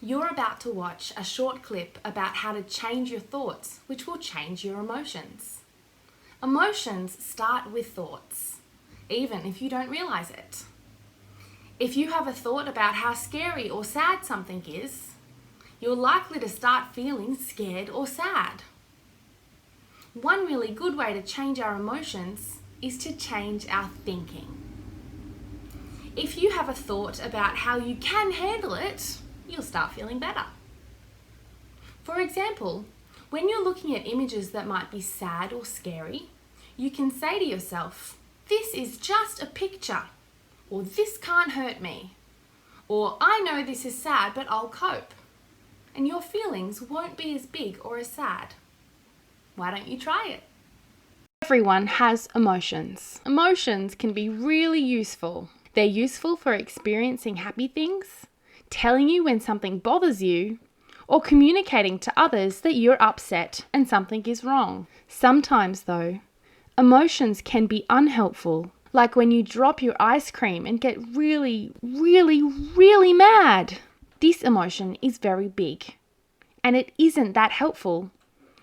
You're about to watch a short clip about how to change your thoughts, which will change your emotions. Emotions start with thoughts, even if you don't realize it. If you have a thought about how scary or sad something is, you're likely to start feeling scared or sad. One really good way to change our emotions is to change our thinking. If you have a thought about how you can handle it, you'll start feeling better. For example, when you're looking at images that might be sad or scary, you can say to yourself, "This is just a picture," or "This can't hurt me," or "I know this is sad, but I'll cope." And your feelings won't be as big or as sad. Why don't you try it? Everyone has emotions. Emotions can be really useful. They're useful for experiencing happy things, telling you when something bothers you, or communicating to others that you're upset and something is wrong. Sometimes, though, emotions can be unhelpful, like when you drop your ice cream and get really, really, really mad. This emotion is very big, and it isn't that helpful.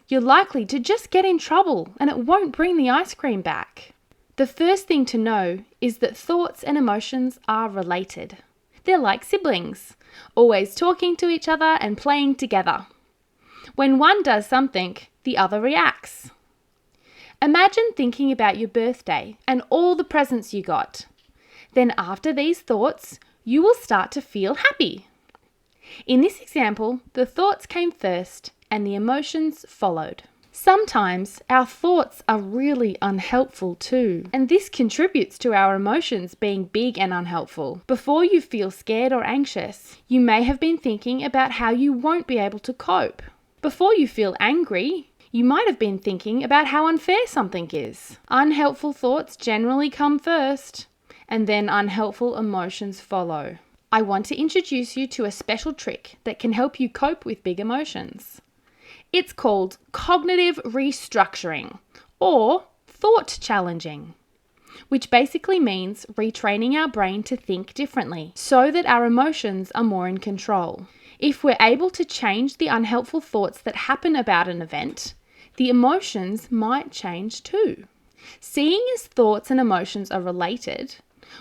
You're likely to just get in trouble and it won't bring the ice cream back. The first thing to know is that thoughts and emotions are related. They're like siblings, always talking to each other and playing together. When one does something, the other reacts. Imagine thinking about your birthday and all the presents you got. Then after these thoughts, you will start to feel happy. In this example, the thoughts came first and the emotions followed. Sometimes our thoughts are really unhelpful too, and this contributes to our emotions being big and unhelpful. Before you feel scared or anxious, you may have been thinking about how you won't be able to cope. Before you feel angry, you might have been thinking about how unfair something is. Unhelpful thoughts generally come first, and then unhelpful emotions follow. I want to introduce you to a special trick that can help you cope with big emotions. It's called cognitive restructuring, or thought challenging, which basically means retraining our brain to think differently so that our emotions are more in control. If we're able to change the unhelpful thoughts that happen about an event, the emotions might change too. Seeing as thoughts and emotions are related,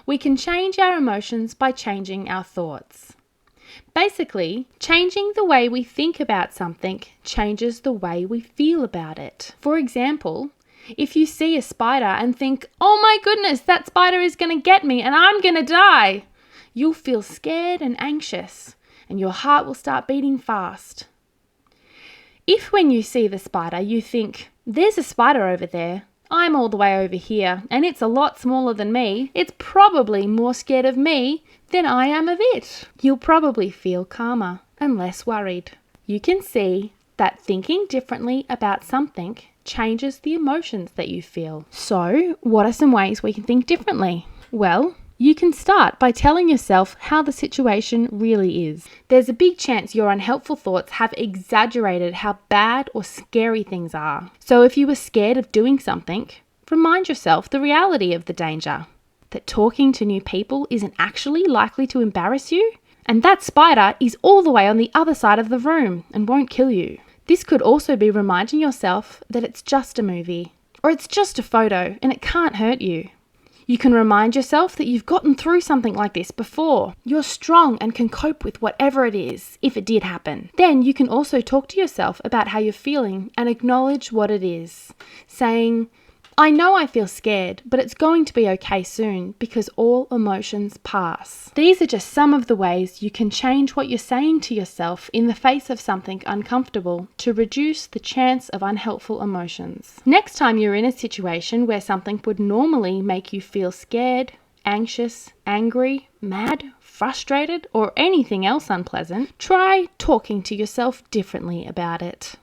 we can change our emotions by changing our thoughts. Basically, changing the way we think about something changes the way we feel about it. For example, if you see a spider and think, "Oh my goodness, that spider is going to get me and I'm going to die," you'll feel scared and anxious, and your heart will start beating fast. If when you see the spider you think, "There's a spider over there, I'm all the way over here, and it's a lot smaller than me. It's probably more scared of me than I am of it," you'll probably feel calmer and less worried. You can see that thinking differently about something changes the emotions that you feel. So, what are some ways we can think differently? Well, you can start by telling yourself how the situation really is. There's a big chance your unhelpful thoughts have exaggerated how bad or scary things are. So if you were scared of doing something, remind yourself the reality of the danger. That talking to new people isn't actually likely to embarrass you, and that spider is all the way on the other side of the room and won't kill you. This could also be reminding yourself that it's just a movie, or it's just a photo and it can't hurt you. You can remind yourself that you've gotten through something like this before. You're strong and can cope with whatever it is, if it did happen. Then you can also talk to yourself about how you're feeling and acknowledge what it is, saying, "I know I feel scared, but it's going to be okay soon because all emotions pass." These are just some of the ways you can change what you're saying to yourself in the face of something uncomfortable to reduce the chance of unhelpful emotions. Next time you're in a situation where something would normally make you feel scared, anxious, angry, mad, frustrated, or anything else unpleasant, try talking to yourself differently about it.